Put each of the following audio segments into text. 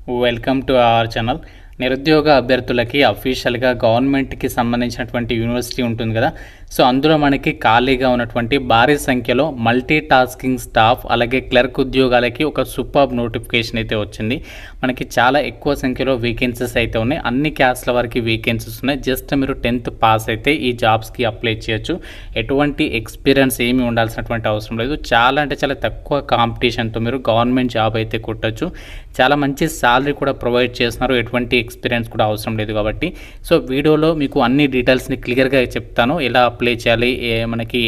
Welcome to our channel. నిరుద్యోగ అభ్యర్థులకి అఫీషియల్గా గవర్నమెంట్కి సంబంధించినటువంటి యూనివర్సిటీ ఉంటుంది కదా. సో అందులో మనకి ఖాళీగా ఉన్నటువంటి భారీ సంఖ్యలో మల్టీ టాస్కింగ్ స్టాఫ్ అలాగే క్లర్క్ ఉద్యోగాలకి ఒక సూపర్బ్ నోటిఫికేషన్ అయితే వచ్చింది. మనకి చాలా ఎక్కువ సంఖ్యలో వేకెన్సీస్ అయితే ఉన్నాయి. అన్ని క్యాస్ట్ల వరకు వేకెన్సీస్ ఉన్నాయి. జస్ట్ మీరు 10th పాస్ అయితే ఈ జాబ్స్కి అప్లై చేయొచ్చు. ఎటువంటి ఎక్స్పీరియన్స్ ఏమీ ఉండాల్సినటువంటి అవసరం లేదు. చాలా అంటే చాలా తక్కువ కాంపిటీషన్తో మీరు గవర్నమెంట్ జాబ్ అయితే కొట్టచ్చు. చాలా మంచి సాలరీ కూడా ప్రొవైడ్ చేస్తున్నారు. ఎటువంటి ఎక్స్పీరియన్స్ కూడా అవసరం లేదు కాబట్టి సో వీడియోలో మీకు అన్ని డీటెయిల్స్ని క్లియర్గా చెప్తాను. ఎలా అప్లై చేయాలి, మనకి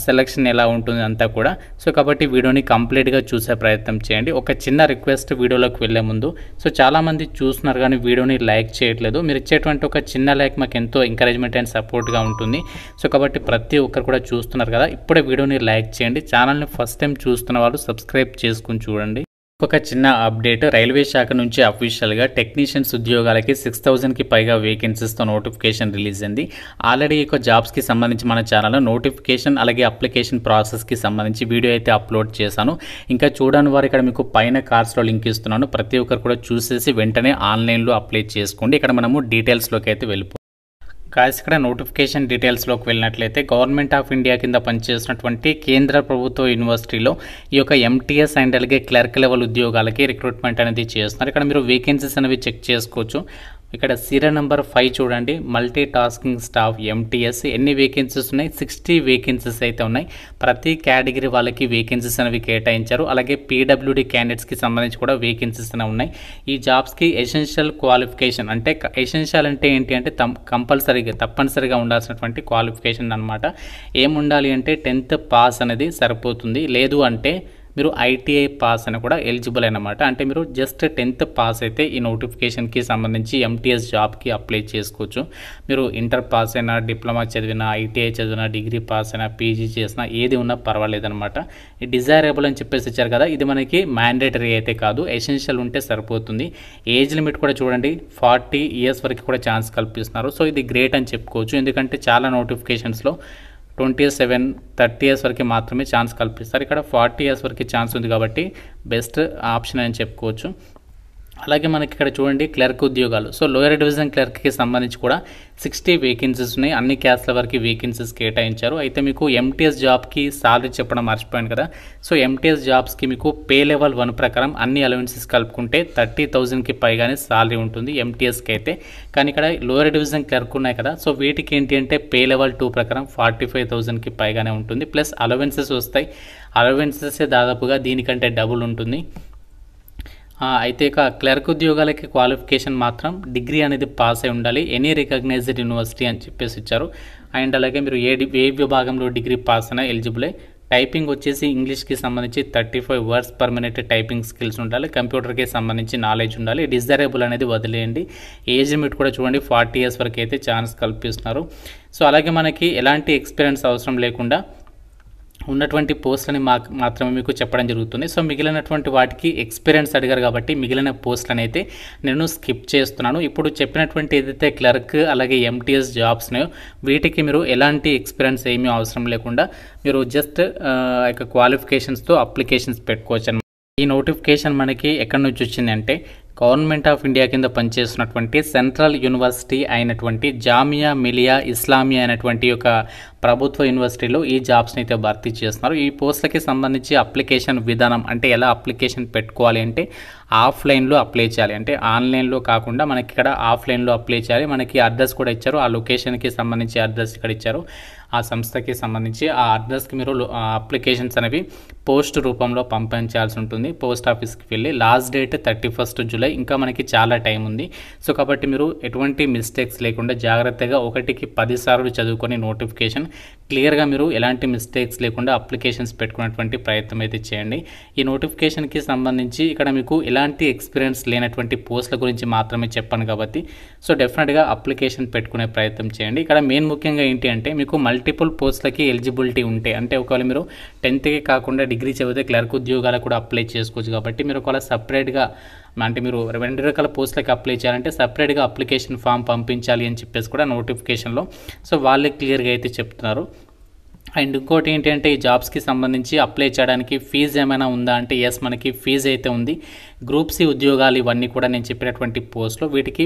సెలక్షన్ ఎలా ఉంటుంది అంతా కూడా. సో కాబట్టి వీడియోని కంప్లీట్గా చూసే ప్రయత్నం చేయండి. ఒక చిన్న రిక్వెస్ట్ వీడియోలోకి వెళ్ళే ముందు, సో చాలామంది చూస్తున్నారు కానీ వీడియోని లైక్ చేయట్లేదు. మీరు ఇచ్చేటువంటి ఒక చిన్న లైక్ మాకు ఎంతో ఎంకరేజ్మెంట్ అండ్ సపోర్ట్గా ఉంటుంది. సో కాబట్టి ప్రతి ఒక్కరు కూడా చూస్తున్నారు కదా, ఇప్పుడే వీడియోని లైక్ చేయండి. ఛానల్ని ఫస్ట్ టైం చూస్తున్న వాళ్ళు సబ్స్క్రైబ్ చేసుకుని చూడండి. ఒక చిన్న అప్డేట్, రైల్వే శాఖ నుంచి అఫీషియల్గా టెక్నీషియన్స్ ఉద్యోగాలకి 6000కి పైగా వేకెన్సీస్తో నోటిఫికేషన్ రిలీజ్ అయింది. ఆల్రెడీ ఈ జాబ్స్కి సంబంధించి మన ఛానల్లో నోటిఫికేషన్ అలాగే అప్లికేషన్ ప్రాసెస్కి సంబంధించి వీడియో అయితే అప్లోడ్ చేశాను. ఇంకా చూడని వారు ఇక్కడ మీకు పైన కార్డ్స్లో లింక్ ఇస్తున్నాను. ప్రతి ఒక్కరు కూడా చూసేసి వెంటనే ఆన్లైన్లో అప్లై చేసుకోండి. ఇక్కడ మనము డీటెయిల్స్లోకి అయితే వెళ్ళిపోతాం. గాయస్, ఇక్కడ నోటిఫికేషన్ డీటెయిల్స్లోకి వెళ్ళినట్లయితే గవర్నమెంట్ ఆఫ్ ఇండియా కింద పనిచేసినటువంటి కేంద్ర ప్రభుత్వ యూనివర్సిటీలో ఈ యొక్క ఎంటీఎస్ అండ్ అలాగే క్లర్క్ లెవెల్ ఉద్యోగాలకి రిక్రూట్మెంట్ అనేది చేస్తున్నారు. ఇక్కడ మీరు వేకెన్సీస్ అనేవి చెక్ చేసుకోవచ్చు. ఇక్కడ సీరియల్ నెంబర్ 5 చూడండి, మల్టీ టాస్కింగ్ స్టాఫ్ ఎంటీఎస్. ఎన్ని వేకెన్సీస్ ఉన్నాయి? 60 వేకెన్సీస్ అయితే ఉన్నాయి. ప్రతి కేటగిరీ వాళ్ళకి వేకెన్సీస్ అనేవి కేటాయించారు. అలాగే పీడబ్ల్యూడీ క్యాండిడేట్స్కి సంబంధించి కూడా వేకెన్సీస్ అనేవి ఉన్నాయి. ఈ జాబ్స్కి ఎసెన్షియల్ క్వాలిఫికేషన్ అంటే ఎసెన్షియల్ అంటే ఏంటి అంటే తప్పనిసరిగా ఉండాల్సినటువంటి క్వాలిఫికేషన్ అనమాట. ఏముండాలి అంటే 10th పాస్ అనేది సరిపోతుంది. లేదు అంటే మీరు ఐటీఐ పాస్ అని కూడా ఎలిజిబుల్ అనమాట. అంటే మీరు జస్ట్ 10th పాస్ అయితే ఈ నోటిఫికేషన్కి సంబంధించి ఎంటీఎస్ జాబ్కి అప్లై చేసుకోవచ్చు. మీరు ఇంటర్ పాస్ అయినా, డిప్లొమా చదివినా, ఐటీఐ చదివినా, డిగ్రీ పాస్ అయినా, పీజీ చేసినా ఏది ఉన్నా పర్వాలేదనమాట. ఈ డిజైరబుల్ అని చెప్పేసి ఇచ్చారు కదా, ఇది మనకి మ్యాండేటరీ అయితే కాదు, ఎసెన్షియల్ ఉంటే సరిపోతుంది. ఏజ్ లిమిట్ కూడా చూడండి, 40 years వరకు కూడా ఛాన్స్ కల్పిస్తున్నారు. సో ఇది గ్రేట్ అని చెప్పుకోవచ్చు. ఎందుకంటే చాలా నోటిఫికేషన్స్లో 27, 30 years వరకు మాత్రమే ఛాన్స్ కల్పిస్తారు. ఇక్కడ 40 years వరకు ఛాన్స్ ఉంది కాబట్టి బెస్ట్ ఆప్షన్ అని చెప్పుకోవచ్చు. అలాగే మనకి ఇక్కడ చూడండి క్లర్క్ ఉద్యోగాలు. సో లోయర్ డివిజన్ క్లర్క్కి సంబంధించి కూడా 60 వేకెన్సీస్ ఉన్నాయి. అన్ని క్యాస్ట్ల వరకు వేకెన్సీస్ కేటాయించారు. అయితే మీకు ఎంటీఎస్ జాబ్కి సాలరీ చెప్పడం మర్చిపోయాను కదా. సో ఎంటీఎస్ జాబ్స్కి మీకు పే లెవెల్ 1 ప్రకారం అన్ని అలవెన్సెస్ కలుపుకుంటే 30,000కి పైగానే సాలరీ ఉంటుంది ఎంటీఎస్కి అయితే. కానీ ఇక్కడ లోయర్ డివిజన్ క్లర్క్ ఉన్నాయి కదా, సో వీటికి ఏంటి అంటే పే లెవెల్ 2 ప్రకారం 45,000కి పైగానే ఉంటుంది. ప్లస్ అలవెన్సెస్ వస్తాయి. అలవెన్సెస్ దాదాపుగా దీనికంటే డబుల్ ఉంటుంది. అయితే ఇక క్లర్క్ ఉద్యోగాలకి క్వాలిఫికేషన్ మాత్రం డిగ్రీ అనేది పాస్ అయి ఉండాలి. ఎనీ రికగ్నైజ్డ్ యూనివర్సిటీ అని చెప్పేసి ఇచ్చారు. అండ్ అలాగే మీరు ఏ విభాగంలో డిగ్రీ పాస్ అయినా ఎలిజిబులే. టైపింగ్ వచ్చేసి ఇంగ్లీష్కి సంబంధించి 35 words per minute typing skills ఉండాలి. కంప్యూటర్కి సంబంధించి నాలెడ్జ్ ఉండాలి. డిజైరబుల్ అనేది వదిలేయండి. ఏజ్ లిమిట్ కూడా చూడండి, 40 years వరకు అయితే ఛాన్స్ కల్పిస్తున్నారు. సో అలాగే మనకి ఎలాంటి ఎక్స్పీరియన్స్ అవసరం లేకుండా ఉన్నటువంటి పోస్టులని మాత్రమే మీకు చెప్పడం జరుగుతుంది. సో మిగిలినటువంటి వాటికి ఎక్స్పీరియన్స్ అడిగారు కాబట్టి మిగిలిన పోస్టులను అయితే నేను స్కిప్ చేస్తున్నాను. ఇప్పుడు చెప్పినటువంటి ఏదైతే క్లర్క్ అలాగే ఎంటీఎస్ జాబ్స్నో వీటికి మీరు ఎలాంటి ఎక్స్పీరియన్స్ ఏమీ అవసరం లేకుండా మీరు జస్ట్ క్వాలిఫికేషన్స్తో అప్లికేషన్స్ పెట్టుకోవచ్చు అనమాట. ఈ నోటిఫికేషన్ మనకి ఎక్కడి నుంచి వచ్చింది అంటే గవర్నమెంట్ ఆఫ్ ఇండియా కింద పనిచేస్తున్నటువంటి సెంట్రల్ యూనివర్సిటీ అయినటువంటి జామియా మిలియా ఇస్లామియా అయినటువంటి ఒక ప్రభుత్వ యూనివర్సిటీలో ఈ జాబ్స్ని అయితే భర్తీ చేస్తున్నారు. ఈ పోస్టులకి సంబంధించి అప్లికేషన్ విధానం అంటే ఎలా అప్లికేషన్ పెట్టుకోవాలి అంటే ఆఫ్లైన్లో అప్లై చేయాలి. అంటే ఆన్లైన్లో కాకుండా మనకి ఇక్కడ ఆఫ్లైన్లో అప్లై చేయాలి. మనకి అడ్రస్ కూడా ఇచ్చారు. ఆ లొకేషన్కి సంబంధించి అడ్రస్ ఇక్కడ ఇచ్చారు. ఆ సంస్థకి సంబంధించి ఆ అడ్రస్కి మీరు అప్లికేషన్స్ అనేవి పోస్ట్ రూపంలో పంపించాల్సి ఉంటుంది. పోస్ట్ ఆఫీస్కి వెళ్ళి లాస్ట్ డేట్ 31st July. ఇంకా మనకి చాలా టైం ఉంది. సో కాబట్టి మీరు ఎటువంటి మిస్టేక్స్ లేకుండా జాగ్రత్తగా 1కి 10 సార్లు చదువుకొని నోటిఫికేషన్ క్లియర్గా మీరు ఎలాంటి మిస్టేక్స్ లేకుండా అప్లికేషన్స్ పెట్టుకునేటువంటి ప్రయత్నం అయితే చేయండి. ఈ నోటిఫికేషన్కి సంబంధించి ఇక్కడ మీకు ఎలాంటి ఎక్స్పీరియన్స్ లేనటువంటి పోస్టుల గురించి మాత్రమే చెప్పాను కాబట్టి సో డెఫినెట్గా అప్లికేషన్ పెట్టుకునే ప్రయత్నం చేయండి. ఇక్కడ మెయిన్ ముఖ్యంగా ఏంటి అంటే మీకు మల్టిపుల్ పోస్టులకి ఎలిజిబిలిటీ ఉంటే, అంటే ఒకవేళ మీరు 10th కాకుండా డిగ్రీ చదివితే క్లర్క్ ఉద్యోగాలకు కూడా అప్లై చేసుకోవచ్చు. కాబట్టి మీరు ఒకవేళ సపరేట్గా అంటే మీరు 2 రకాల పోస్టులకి అప్లై చేయాలంటే సపరేట్గా అప్లికేషన్ ఫామ్ పంపించాలి అని చెప్పేసి కూడా నోటిఫికేషన్లో సో వాళ్ళే క్లియర్గా అయితే చెప్తున్నారు. అండ్ ఇంకోటి ఏంటంటే ఈ జాబ్స్కి సంబంధించి అప్లై చేయడానికి ఫీజు ఏమైనా ఉందా అంటే ఎస్, మనకి ఫీజు అయితే ఉంది. గ్రూప్ సి ఉద్యోగాలు ఇవన్నీ కూడా నేను చెప్పినటువంటి పోస్ట్లో వీటికి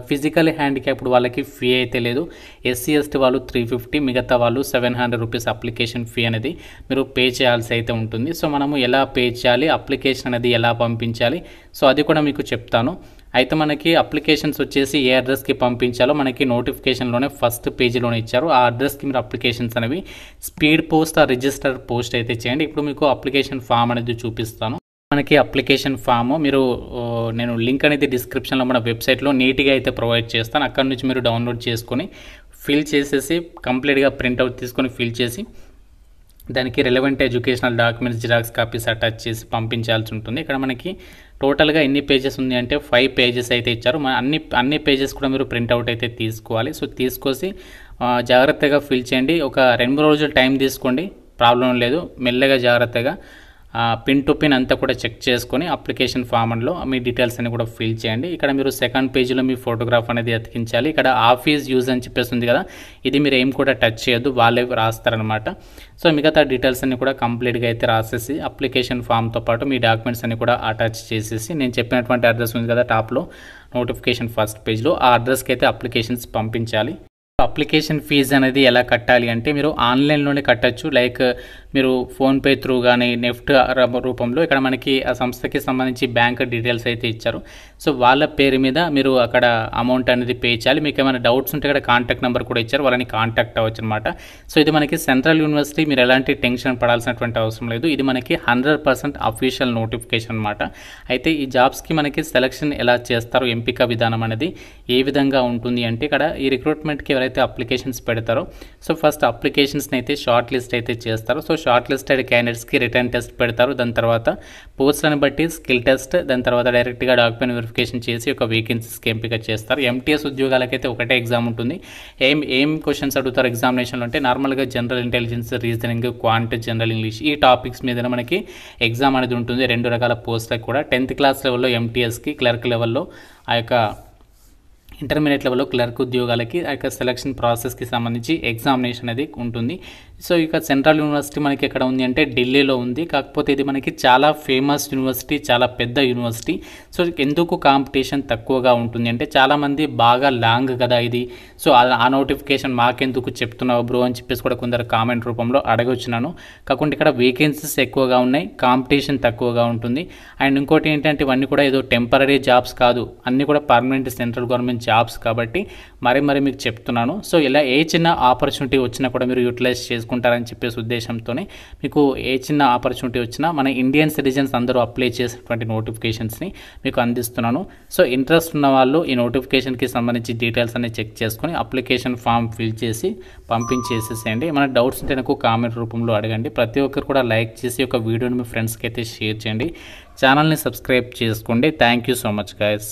ఫిజికల్ హ్యాండిక్యాప్డ్ వాళ్ళకి ఫీ అయితే లేదు. ఎస్సీ ఎస్టీ వాళ్ళు 350, మిగతా వాళ్ళు 700 రూపీస్ అప్లికేషన్ ఫీ అనేది మీరు పే చేయాల్సి అయితే ఉంటుంది. సో మనము ఎలా పే చేయాలి, అప్లికేషన్ అనేది ఎలా పంపించాలి, సో అది కూడా మీకు చెప్తాను. అయితే మనకి అప్లికేషన్స్ వచ్చేసి ఏ అడ్రస్కి పంపించాలో మనకి నోటిఫికేషన్లోనే ఫస్ట్ పేజీలోనే ఇచ్చారు. ఆ అడ్రస్కి మీరు అప్లికేషన్స్ అనేవి స్పీడ్ పోస్ట్ ఆ రిజిస్టర్ పోస్ట్ అయితే చేయండి. ఇప్పుడు మీకు అప్లికేషన్ ఫామ్ అనేది చూపిస్తాను. మనకి అప్లికేషన్ ఫామ్ నేను లింక్ అనేది డిస్క్రిప్షన్లో మన వెబ్సైట్లో నీట్గా అయితే ప్రొవైడ్ చేస్తాను. అక్కడ నుంచి మీరు డౌన్లోడ్ చేసుకొని ఫిల్ చేసేసి కంప్లీట్గా ప్రింట్అవుట్ తీసుకొని ఫిల్ చేసి దానికి relevant educational documents xerox copies attach చేసి పంపించాల్సి ఉంటుంది. ఇక్కడ మనకి టోటల్గా ఎన్ని పేజెస్ ఉంది అంటే 5 పేజెస్ అయితే ఇచ్చారు. అన్ని పేజెస్ కూడా మీరు ప్రింట్అవుట్ అయితే తీసుకోవాలి. సో తీసుకొసి జాగ్రత్తగా ఫిల్ చేయండి. ఒక 2 రోజులు టైం తీసుకోండి, ప్రాబ్లం లేదు. మెల్లగా జాగ్రత్తగా పిన్ టు పిన్ అంతా కూడా చెక్ చేసుకొని అప్లికేషన్ ఫామ్లో మీ డీటెయిల్స్ అన్ని కూడా ఫిల్ చేయండి. ఇక్కడ మీరు సెకండ్ పేజీలో మీ ఫోటోగ్రాఫ్ అనేది అతికించాలి. ఇక్కడ ఆఫీస్ యూజ్ అని చెప్పేసి ఉంది కదా, ఇది మీరు ఏం కూడా టచ్ చేయొద్దు, వాళ్ళే రాస్తారనమాట. సో మిగతా డీటెయిల్స్ అన్ని కూడా కంప్లీట్గా అయితే రాసేసి అప్లికేషన్ ఫామ్తో పాటు మీ డాక్యుమెంట్స్ అన్ని కూడా అటాచ్ చేసేసి నేను చెప్పినటువంటి అడ్రస్ ఉంది కదా టాప్లో నోటిఫికేషన్ ఫస్ట్ పేజ్లో, ఆ అడ్రస్కి అయితే అప్లికేషన్స్ పంపించాలి. అప్లికేషన్ ఫీజు అనేది ఎలా కట్టాలి అంటే మీరు ఆన్లైన్లోనే కట్టచ్చు. లైక్ మీరు ఫోన్పే త్రూ కానీ నెఫ్ట్ రూపంలో ఇక్కడ మనకి ఆ సంస్థకి సంబంధించి బ్యాంక్ డీటెయిల్స్ అయితే ఇచ్చారు. సో వాళ్ళ పేరు మీద మీరు అక్కడ అమౌంట్ అనేది పే చేయాలి. మీకు ఏమైనా డౌట్స్ ఉంటే ఇక్కడ కాంటాక్ట్ నెంబర్ కూడా ఇచ్చారు, వాళ్ళని కాంటాక్ట్ అవ్వచ్చు అనమాట. సో ఇది మనకి సెంట్రల్ యూనివర్సిటీ, మీరు ఎలాంటి టెన్షన్ పడాల్సినటువంటి అవసరం లేదు. ఇది మనకి 100% అఫీషియల్ నోటిఫికేషన్ అనమాట. అయితే ఈ జాబ్స్కి మనకి సెలక్షన్ ఎలా చేస్తారు, ఎంపిక విధానం అనేది ఏ విధంగా ఉంటుంది అంటే ఇక్కడ ఈ రిక్రూట్మెంట్కి ఎవరైతే అప్లికేషన్స్ పెడతారో సో ఫస్ట్ అప్లికేషన్స్ని అయితే షార్ట్ లిస్ట్ అయితే చేస్తారు. సో షార్ట్ లిస్టెడ్ క్యాండిడేట్స్కి రిటర్న్ టెస్ట్ పెడతారు. దాని తర్వాత పోస్ట్లను బట్టి స్కిల్ టెస్ట్, దాని తర్వాత డైరెక్ట్గా డాక్యుమెంట్ వెరిఫికేషన్ చేసి ఒక వేకెన్సీస్కి ఎంపిక చేస్తారు. ఎంటీఎస్ ఉద్యోగాలకైతే ఒకటే ఎగ్జామ్ ఉంటుంది. ఏం క్వశ్చన్స్ అడుగుతారు ఎగ్జామినేషన్లో అంటే నార్మల్గా general intelligence, reasoning, quant, general English ఈ టాపిక్స్ మీద మనకి ఎగ్జామ్ అనేది ఉంటుంది. 2 రకాల పోస్టులకు కూడా 10th క్లాస్ లెవెల్లో ఎంటీఎస్కి, క్లర్క్ లెవెల్లో ఆ యొక్క ఇంటర్మీడియట్ లెవెల్లో క్లర్క్ ఉద్యోగాలకి ఆ యొక్క సెలక్షన్ ప్రాసెస్కి సంబంధించి ఎగ్జామినేషన్ అనేది ఉంటుంది. సో ఇక సెంట్రల్ యూనివర్సిటీ మనకి ఎక్కడ ఉంది అంటే ఢిల్లీలో ఉంది. కాకపోతే ఇది మనకి చాలా ఫేమస్ యూనివర్సిటీ, చాలా పెద్ద యూనివర్సిటీ. సో ఎందుకు కాంపిటీషన్ తక్కువగా ఉంటుంది అంటే చాలామంది బాగా లాంగ్ కదా ఇది, సో ఆ నోటిఫికేషన్ మాకెందుకు చెప్తున్నావు బ్రో అని చెప్పేసి కూడా కొందరు కామెంట్ రూపంలో అడగొచ్చినాను. కాకుండా ఇక్కడ వేకెన్సీస్ ఎక్కువగా ఉన్నాయి, కాంపిటీషన్ తక్కువగా ఉంటుంది. అండ్ ఇంకోటి ఏంటంటే ఇవన్నీ కూడా ఏదో టెంపరీ జాబ్స్ కాదు, అన్నీ కూడా పర్మనెంట్ సెంట్రల్ గవర్నమెంట్ జాబ్స్ కాబట్టి మరి మీకు చెప్తున్నాను. సో ఇలా ఏ చిన్న ఆపర్చునిటీ వచ్చినా కూడా మీరు యూటిలైజ్ చేసుకుంటారని చెప్పేసి ఉద్దేశంతోనే మీకు ఏ చిన్న ఆపర్చునిటీ వచ్చినా మన ఇండియన్ సిటిజన్స్ అందరూ అప్లై చేసినటువంటి నోటిఫికేషన్స్ని మీకు అందిస్తున్నాను. సో ఇంట్రెస్ట్ ఉన్న వాళ్ళు ఈ నోటిఫికేషన్కి సంబంధించి డీటెయిల్స్ అన్ని చెక్ చేసుకొని అప్లికేషన్ ఫామ్ ఫిల్ చేసి పంపించేసేసేయండి. మన డౌట్స్ ఉంటే నాకు కామెంట్ రూపంలో అడగండి. ప్రతి ఒక్కరు కూడా లైక్ చేసి ఒక వీడియోని మీ ఫ్రెండ్స్కి అయితే షేర్ చేయండి. ఛానల్ని సబ్స్క్రైబ్ చేసుకోండి. Thank you so much guys.